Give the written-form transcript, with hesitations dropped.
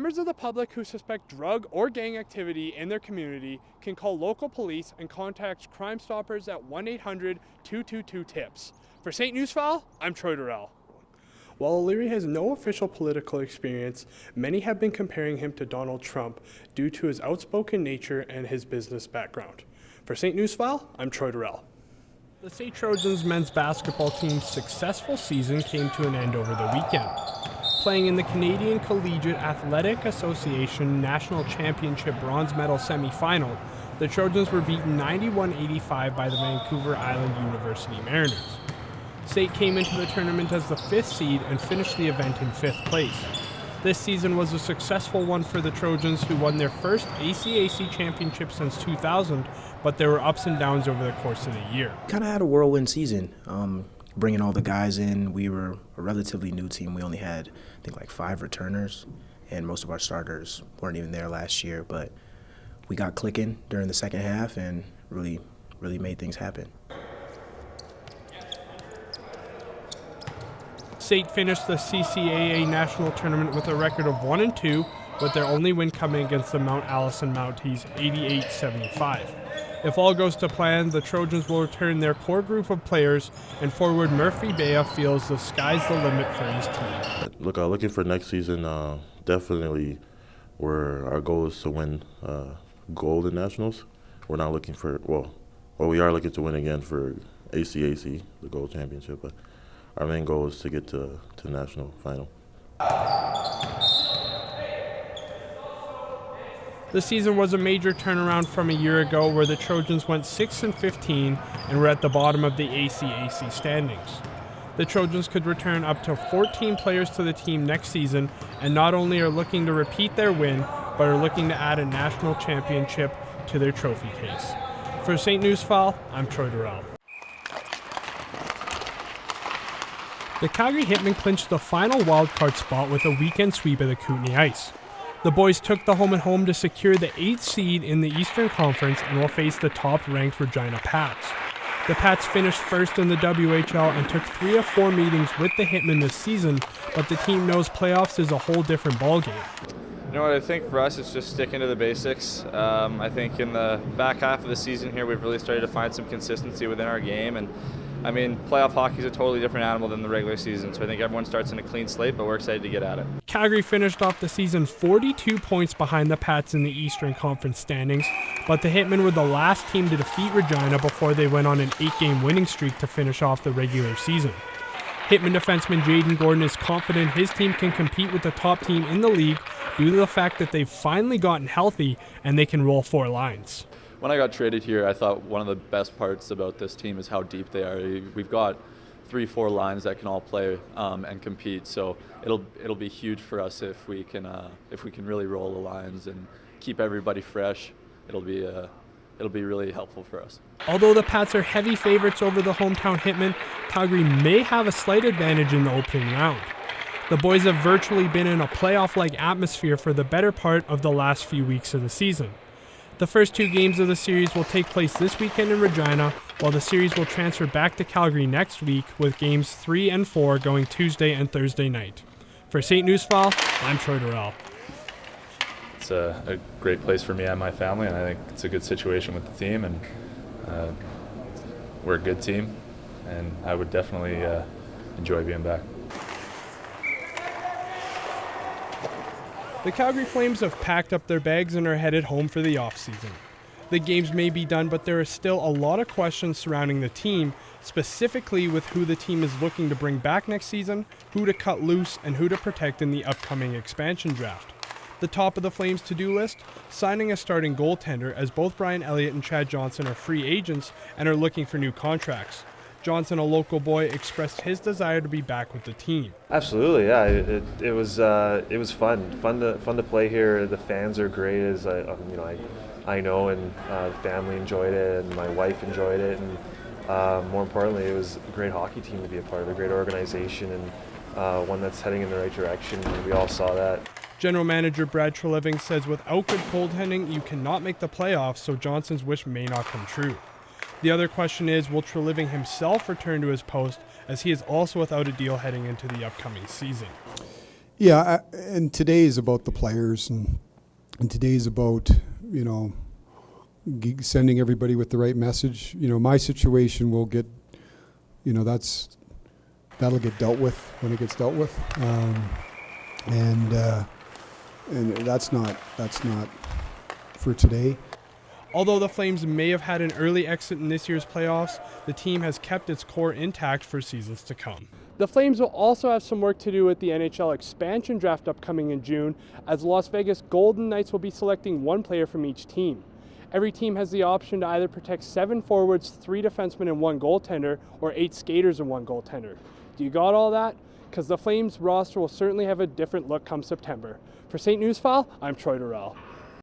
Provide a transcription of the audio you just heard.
Members of the public who suspect drug or gang activity in their community can call local police and contact Crime Stoppers at 1-800-222-TIPS. For St. Newsfile, I'm Troy Durrell. While O'Leary has no official political experience, many have been comparing him to Donald Trump due to his outspoken nature and his business background. For St. Newsfile, I'm Troy Durrell. The St. Trojans men's basketball team's successful season came to an end over the weekend. Playing in the Canadian Collegiate Athletic Association National Championship bronze medal semifinal, the Trojans were beaten 91-85 by the Vancouver Island University Mariners. State came into the tournament as the 5th seed and finished the event in 5th place. This season was a successful one for the Trojans, who won their first ACAC championship since 2000, but there were ups and downs over the course of the year. Kind of had a whirlwind season. Bringing all the guys in, we were a relatively new team. We only had, I think, like 5 returners, and most of our starters weren't even there last year. But we got clicking during the second half and really made things happen. State finished the CCAA National Tournament with a record of 1-2, with their only win coming against the Mount Allison Mounties 88-75. If all goes to plan, the Trojans will return their core group of players, and forward Murphy Bea feels the sky's the limit for his team. Looking for next season, definitely where our goal is to win gold in nationals. We're not looking for, we are looking to win again for ACAC, the gold championship, but our main goal is to get to national final. The season was a major turnaround from a year ago, where the Trojans went 6-15 and were at the bottom of the ACAC standings. The Trojans could return up to 14 players to the team next season, and not only are looking to repeat their win, but are looking to add a national championship to their trophy case. For St. Newsfile, I'm Troy Durrell. The Calgary Hitmen clinched the final wildcard spot with a weekend sweep of the Kootenay Ice. The boys took the home and home to secure the 8th seed in the Eastern Conference and will face the top-ranked Regina Pats. The Pats finished first in the WHL and took 3 of 4 meetings with the Hitmen this season, but the team knows playoffs is a whole different ballgame. You know what, I think for us it's just sticking to the basics. I think in the back half of the season here we've really started to find some consistency within our game, and I mean, playoff hockey is a totally different animal than the regular season, so I think everyone starts in a clean slate, but we're excited to get at it. Calgary finished off the season 42 points behind the Pats in the Eastern Conference standings, but the Hitmen were the last team to defeat Regina before they went on an 8-game winning streak to finish off the regular season. Hitmen defenseman Jaden Gordon is confident his team can compete with the top team in the league due to the fact that they've finally gotten healthy and they can roll 4 lines. When I got traded here, I thought one of the best parts about this team is how deep they are. We've got 3-4 lines that can all play and compete. So it'll be huge for us if we can really roll the lines and keep everybody fresh. It'll be really helpful for us. Although the Pats are heavy favorites over the hometown Hitmen, Calgary may have a slight advantage in the opening round. The boys have virtually been in a playoff-like atmosphere for the better part of the last few weeks of the season. The first 2 games of the series will take place this weekend in Regina, while the series will transfer back to Calgary next week, with games 3 and 4 going Tuesday and Thursday night. For St. Newsfile, I'm Troy Durrell. It's a great place for me and my family, and I think it's a good situation with the team, and we're a good team, and I would definitely enjoy being back. The Calgary Flames have packed up their bags and are headed home for the offseason. The games may be done, but there are still a lot of questions surrounding the team, specifically with who the team is looking to bring back next season, who to cut loose, and who to protect in the upcoming expansion draft. The top of the Flames' to-do list, signing a starting goaltender, as both Brian Elliott and Chad Johnson are free agents and are looking for new contracts. Johnson, a local boy, expressed his desire to be back with the team. Absolutely, yeah. It was fun to play here. The fans are great, as I know, and the family enjoyed it, and my wife enjoyed it, and more importantly, it was a great hockey team to be a part of, a great organization, and one that's heading in the right direction. We all saw that. General Manager Brad Treliving says without good goaltending, you cannot make the playoffs, so Johnson's wish may not come true. The other question is, will Treliving himself return to his post, as he is also without a deal heading into the upcoming season? Yeah, and today is about the players, and today is about, sending everybody with the right message. My situation will get, that'll get dealt with when it gets dealt with, and that's not for today. Although the Flames may have had an early exit in this year's playoffs, the team has kept its core intact for seasons to come. The Flames will also have some work to do with the NHL expansion draft upcoming in June, as the Las Vegas Golden Knights will be selecting one player from each team. Every team has the option to either protect 7 forwards, 3 defensemen, and 1 goaltender, or 8 skaters and 1 goaltender. Do you got all that? Because the Flames roster will certainly have a different look come September. For St. Newsfile, I'm Troy Durrell.